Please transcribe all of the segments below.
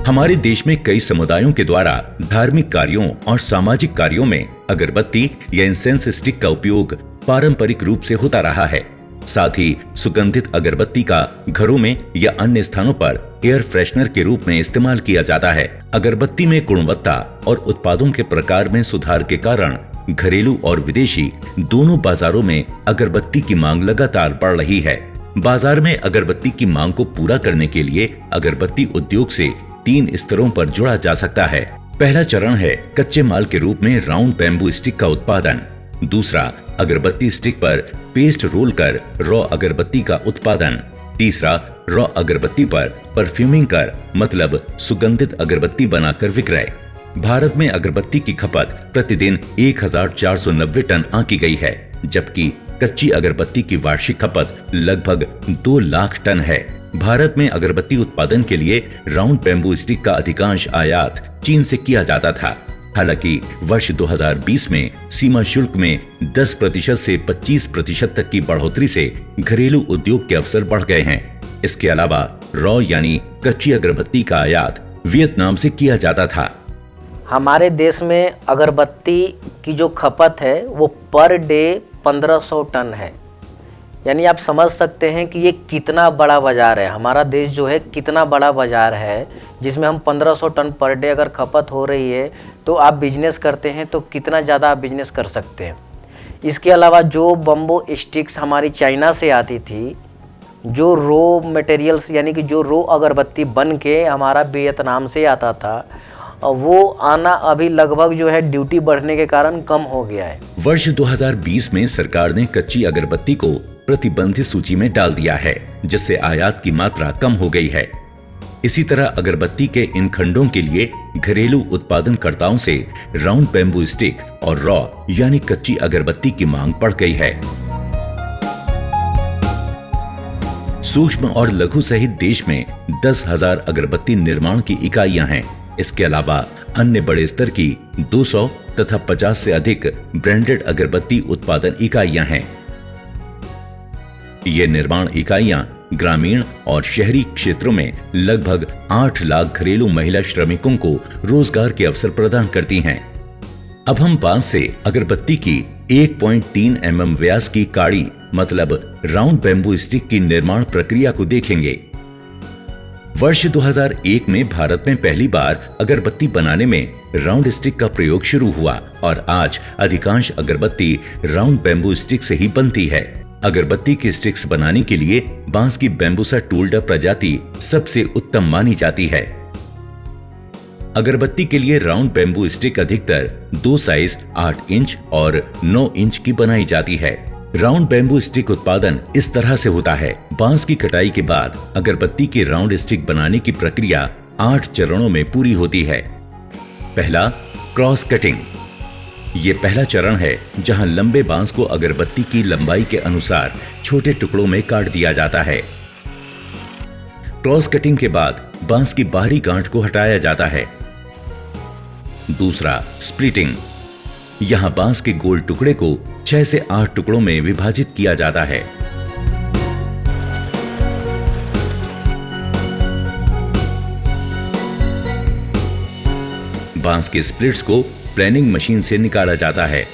हमारे देश में कई समुदायों के द्वारा धार्मिक कार्यों और सामाजिक कार्यों में अगरबत्ती या इंसेंस स्टिक का उपयोग पारंपरिक रूप से होता रहा है। साथ ही सुगंधित अगरबत्ती का घरों में या अन्य स्थानों पर एयर फ्रेशनर के रूप में इस्तेमाल किया जाता है। अगरबत्ती में गुणवत्ता और उत्पादों के प्रकार में सुधार के कारण घरेलू और विदेशी दोनों बाजारों में अगरबत्ती की मांग लगातार बढ़ रही है। बाजार में अगरबत्ती की मांग को पूरा करने के लिए अगरबत्ती उद्योग से 3 स्तरों पर जुड़ा जा सकता है। पहला चरण है कच्चे माल के रूप में राउंड बैम्बू स्टिक का उत्पादन। दूसरा, अगरबत्ती स्टिक पर पेस्ट रोल कर रॉ अगरबत्ती का उत्पादन। तीसरा, रॉ अगरबत्ती पर परफ्यूमिंग कर मतलब सुगंधित अगरबत्ती बनाकर विक्रय। भारत में अगरबत्ती की खपत प्रतिदिन 1490 टन आंकी गई है, जबकि कच्ची अगरबत्ती की वार्षिक खपत लगभग 2 लाख टन है। भारत में अगरबत्ती उत्पादन के लिए राउंड बैम्बू स्टिक का अधिकांश आयात चीन से किया जाता था। हालांकि वर्ष 2020 में सीमा शुल्क में 10% से 25% तक की बढ़ोतरी से घरेलू उद्योग के अवसर बढ़ गए हैं। इसके अलावा रॉ यानी कच्ची अगरबत्ती का आयात वियतनाम से किया जाता था। हमारे देश में अगरबत्ती की जो खपत है वो पर डे 1500 टन है। यानी आप समझ सकते हैं कि ये कितना बड़ा बाजार है। हमारा देश जो है कितना बड़ा बाजार है, जिसमें हम 1500 टन पर डे अगर खपत हो रही है तो आप बिजनेस करते हैं तो कितना ज़्यादा आप बिजनेस कर सकते हैं। इसके अलावा जो बम्बो स्टिक्स हमारी चाइना से आती थी, जो रो मटेरियल्स यानी कि जो रो अगरबत्ती बन के हमारा वियतनाम से आता था, वो आना अभी लगभग जो है ड्यूटी बढ़ने के कारण कम हो गया है। वर्ष 2020 में सरकार ने कच्ची अगरबत्ती को प्रतिबंधित सूची में डाल दिया है, जिससे आयात की मात्रा कम हो गई है। इसी तरह अगरबत्ती के इन खंडों के लिए घरेलू उत्पादनकर्ताओं से राउंड बैम्बू स्टिक और रॉ यानी कच्ची अगरबत्ती की मांग बढ़ गई है। सूक्ष्म और लघु सहित देश में 10,000 अगरबत्ती निर्माण की इकाइयां हैं। इसके अलावा अन्य बड़े स्तर की 200 तथा 50 से अधिक ब्रांडेड अगरबत्ती उत्पादन इकाइयां हैं। ये निर्माण इकाइयां ग्रामीण और शहरी क्षेत्रों में लगभग 8 लाख घरेलू महिला श्रमिकों को रोजगार के अवसर प्रदान करती हैं। अब हम बांस से अगरबत्ती की 1.3 mm व्यास की काड़ी मतलब राउंड बैम्बू स्टिक की निर्माण प्रक्रिया को देखेंगे। वर्ष 2001 में भारत में पहली बार अगरबत्ती बनाने में राउंड स्टिक का प्रयोग शुरू हुआ और आज अधिकांश अगरबत्ती राउंड बैम्बू स्टिक से ही बनती है। अगरबत्ती के स्टिक्स बनाने के लिए बांस की बैम्बूसा टूल्डा प्रजाति सबसे उत्तम मानी जाती है। अगरबत्ती के लिए राउंड बैम्बू स्टिक अधिकतर 2 साइज 8 इंच और 9 इंच की बनाई जाती है। राउंड बैम्बू स्टिक उत्पादन इस तरह से होता है। बांस की कटाई के बाद अगरबत्ती के राउंड स्टिक बनाने की प्रक्रिया 8 चरणों में पूरी होती है। पहला, क्रॉस कटिंग। ये पहला चरण है जहां लंबे बांस को अगरबत्ती की लंबाई के अनुसार छोटे टुकड़ों में काट दिया जाता है। क्रॉस कटिंग के बाद बांस की बाहरी गांठ को हटाया जाता है। दूसरा, स्प्लिटिंग। यहां बांस के गोल टुकड़े को 6 से 8 टुकड़ों में विभाजित किया जाता है। बांस के स्प्लिट्स को प्लेनिंग मशीन से निकाला जाता है।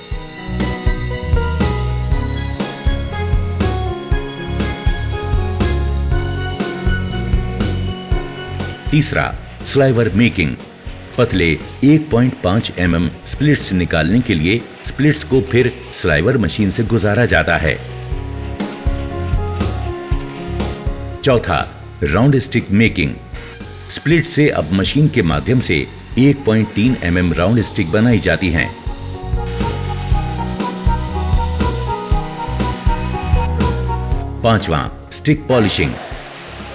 तीसरा, स्लाइवर मेकिंग। पतले 1.5 mm स्प्लिट्स निकालने के लिए स्प्लिट्स को फिर स्लाइवर मशीन से गुजारा जाता है। चौथा, राउंड स्टिक मेकिंग। स्प्लिट से अब मशीन के माध्यम से 1.3 mm राउंड स्टिक बनाई जाती हैं। पांचवा, स्टिक पॉलिशिंग।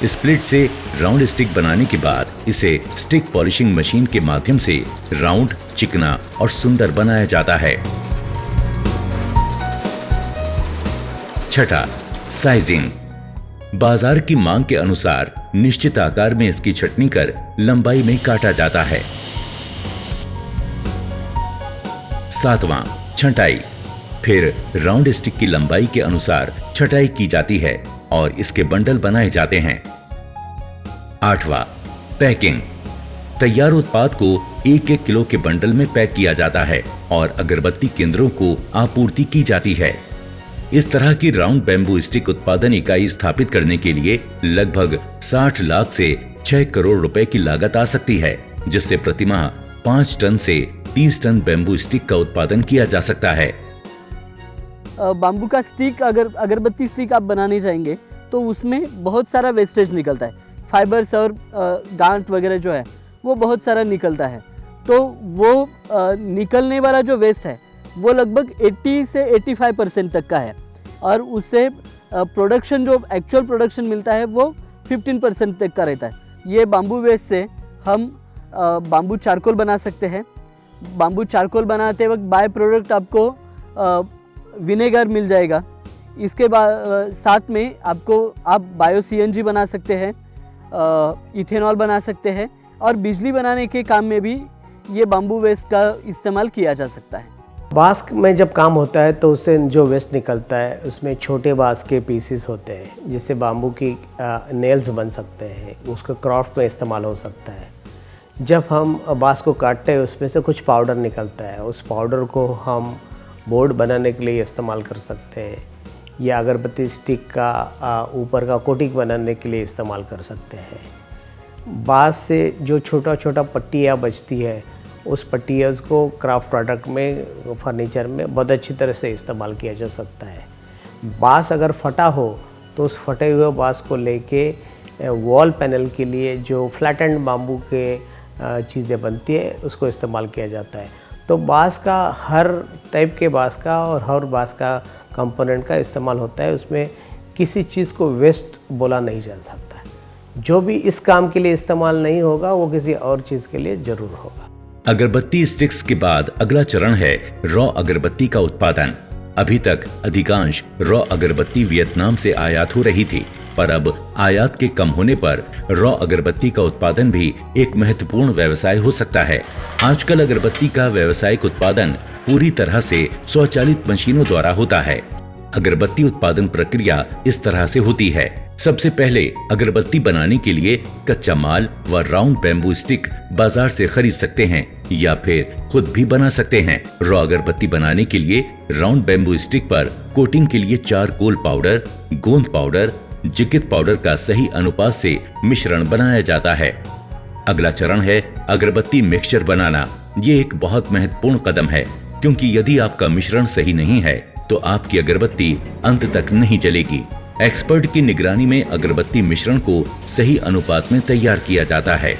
स्प्लिट से राउंड स्टिक बनाने के बाद इसे स्टिक पॉलिशिंग मशीन के माध्यम से राउंड, चिकना और सुंदर बनाया जाता है। छठा, साइजिंग। बाजार की मांग के अनुसार निश्चित आकार में इसकी छटनी कर लंबाई में काटा जाता है। सातवां, छंटाई। फिर राउंड स्टिक की लंबाई के अनुसार छटाई की जाती है और इसके बंडल बनाए जाते हैं। आठवां, पैकिंग। तैयार उत्पाद को 1-1 किलो के बंडल में पैक किया जाता है और अगरबत्ती केंद्रों को आपूर्ति की जाती है। इस तरह की राउंड बैम्बू स्टिक उत्पादन इकाई स्थापित करने के लिए लगभग 60 लाख से 6 करोड़ रुपए की लागत आ सकती है, जिससे प्रतिमाह 5 टन से 30 टन बैम्बू स्टिक का उत्पादन किया जा सकता है। बाम्बू का स्टिक अगर अगरबत्ती स्टिक आप बनाने जाएंगे तो उसमें बहुत सारा वेस्टेज निकलता है, फाइबर्स और गांठ वगैरह जो है वो बहुत सारा निकलता है। तो वो निकलने वाला जो वेस्ट है वो लगभग 80 से 85% तक का है और उससे प्रोडक्शन जो एक्चुअल प्रोडक्शन मिलता है वो 15% तक का रहता है। ये बाम्बू वेस्ट से हम बाम्बू चारकोल बना सकते हैं। बाम्बू चारकोल बनाते वक्त बाय प्रोडक्ट आपको विनेगर मिल जाएगा। इसके बाद साथ में आप बायो सीएनजी बना सकते हैं, इथेनॉल बना सकते हैं और बिजली बनाने के काम में भी ये बाम्बू वेस्ट का इस्तेमाल किया जा सकता है। बांस में जब काम होता है तो उससे जो वेस्ट निकलता है उसमें छोटे बांस के पीसेस होते हैं, जिससे बाम्बू की नेल्स बन सकते हैं, उसका क्राफ्ट में इस्तेमाल हो सकता है। जब हम बांस को काटते हैं उसमें से कुछ पाउडर निकलता है, उस पाउडर को हम बोर्ड बनाने के लिए इस्तेमाल कर सकते हैं या अगरबत्ती स्टिक का ऊपर का कोटिंग बनाने के लिए इस्तेमाल कर सकते हैं। बांस से जो छोटा छोटा पट्टियाँ बचती है उस पट्टियाँ को क्राफ्ट प्रोडक्ट में, फर्नीचर में बहुत अच्छी तरह से इस्तेमाल किया जा सकता है। बांस अगर फटा हो तो उस फटे हुए बांस को लेके वॉल पैनल के लिए जो फ्लैट एंड बाम्बू के चीज़ें बनती है उसको इस्तेमाल किया जाता है। तो बांस का हर टाइप के बांस का और हर बांस का कंपोनेंट का इस्तेमाल होता है, उसमें किसी चीज़ को वेस्ट बोला नहीं जा सकता। जो भी इस काम के लिए इस्तेमाल नहीं होगा वो किसी और चीज़ के लिए ज़रूर होगा। अगरबत्ती स्टिक्स के बाद अगला चरण है रॉ अगरबत्ती का उत्पादन। अभी तक अधिकांश रॉ अगरबत्ती वियतनाम से आयात हो रही थी, पर अब आयात के कम होने पर रॉ अगरबत्ती का उत्पादन भी एक महत्वपूर्ण व्यवसाय हो सकता है। आजकल अगरबत्ती का व्यावसायिक उत्पादन पूरी तरह से स्वचालित मशीनों द्वारा होता है। अगरबत्ती उत्पादन प्रक्रिया इस तरह से होती है। सबसे पहले अगरबत्ती बनाने के लिए कच्चा माल व राउंड बैम्बू स्टिक बाजार से खरीद सकते हैं या फिर खुद भी बना सकते हैं। रॉ अगरबत्ती बनाने के लिए राउंड बैम्बू स्टिक पर कोटिंग के लिए चारकोल पाउडर, गोंद पाउडर, जिकित पाउडर का सही अनुपात से मिश्रण बनाया जाता है। अगला चरण है अगरबत्ती मिक्सचर बनाना। ये एक बहुत महत्वपूर्ण कदम है, क्योंकि यदि आपका मिश्रण सही नहीं है तो आपकी अगरबत्ती अंत तक नहीं जलेगी। एक्सपर्ट की निगरानी में अगरबत्ती मिश्रण को सही अनुपात में तैयार किया जाता है।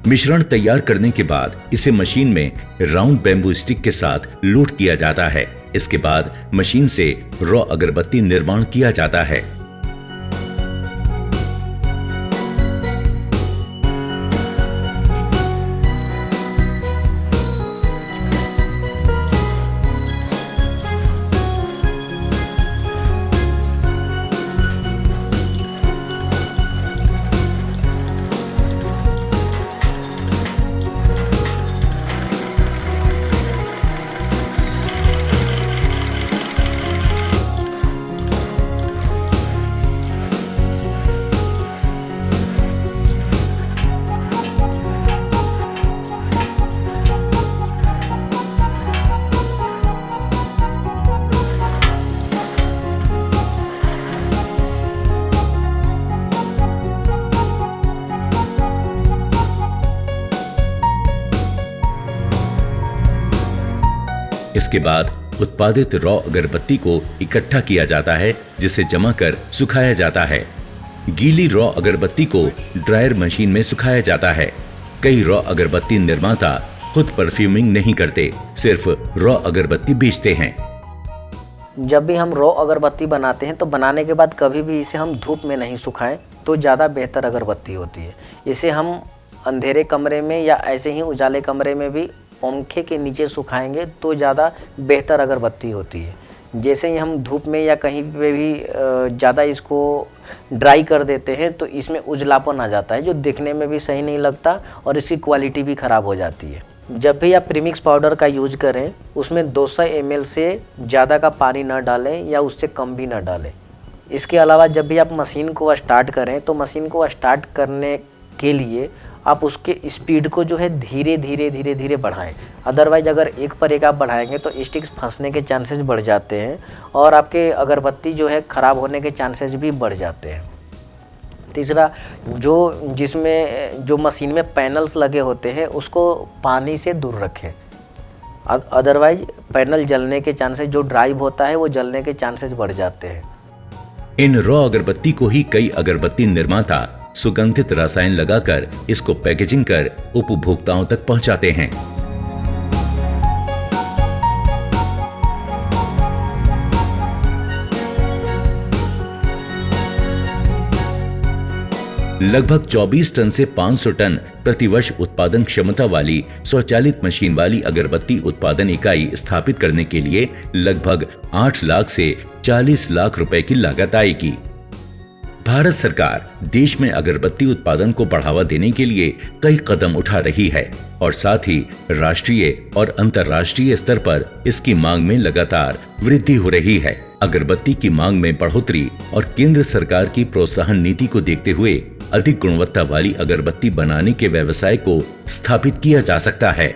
मिश्रण तैयार करने के बाद इसे मशीन में राउंड बैम्बू स्टिक के साथ लोड किया जाता है। इसके बाद मशीन से रॉ अगरबत्ती निर्माण किया जाता है। इसके बाद उत्पादित रॉ अगरबत्ती को इकट्ठा किया जाता है, जिसे जमा कर सुखाया जाता है। गीली रॉ अगरबत्ती को ड्रायर मशीन में सुखाया जाता है। कई रॉ अगरबत्ती निर्माता खुद परफ्यूमिंग नहीं करते, सिर्फ रॉ अगरबत्ती बेचते हैं। जब भी हम रॉ अगरबत्ती बनाते हैं तो बनाने के बाद कभी भी इसे हम धूप में नहीं सुखाएं तो ज़्यादा बेहतर अगरबत्ती होती है। इसे हम अंधेरे कमरे में या ऐसे ही उजाले कमरे में भी पंखे के नीचे सुखाएंगे तो ज़्यादा बेहतर अगरबत्ती होती है। जैसे ही हम धूप में या कहीं पे भी ज़्यादा इसको ड्राई कर देते हैं तो इसमें उजलापन आ जाता है, जो दिखने में भी सही नहीं लगता और इसकी क्वालिटी भी ख़राब हो जाती है। जब भी आप प्रीमिक्स पाउडर का यूज करें उसमें 200 ml से ज़्यादा का पानी ना डालें या उससे कम भी ना डालें। इसके अलावा जब भी आप मशीन को स्टार्ट करें तो मशीन को स्टार्ट करने के लिए आप उसके स्पीड को जो है धीरे धीरे बढ़ाएं। अदरवाइज अगर एक पर एक आप बढ़ाएंगे तो स्टिक्स फंसने के चांसेस बढ़ जाते हैं और आपके अगरबत्ती जो है ख़राब होने के चांसेस भी बढ़ जाते हैं। तीसरा, जिसमें जो मशीन में पैनल्स लगे होते हैं उसको पानी से दूर रखें, अदरवाइज पैनल जलने के चांसेस, जो ड्राइव होता है वो जलने के चांसेस बढ़ जाते हैं। इन रॉ अगरबत्ती को ही कई अगरबत्ती निर्माता सुगंधित रसायन लगाकर इसको पैकेजिंग कर उपभोक्ताओं तक पहुंचाते हैं। लगभग 24 टन से 500 टन प्रतिवर्ष उत्पादन क्षमता वाली स्वचालित मशीन वाली अगरबत्ती उत्पादन इकाई स्थापित करने के लिए लगभग 8 लाख से 40 लाख रुपए की लागत आएगी। भारत सरकार देश में अगरबत्ती उत्पादन को बढ़ावा देने के लिए कई कदम उठा रही है और साथ ही राष्ट्रीय और अंतर्राष्ट्रीय स्तर पर इसकी मांग में लगातार वृद्धि हो रही है। अगरबत्ती की मांग में बढ़ोतरी और केंद्र सरकार की प्रोत्साहन नीति को देखते हुए अधिक गुणवत्ता वाली अगरबत्ती बनाने के व्यवसाय को स्थापित किया जा सकता है।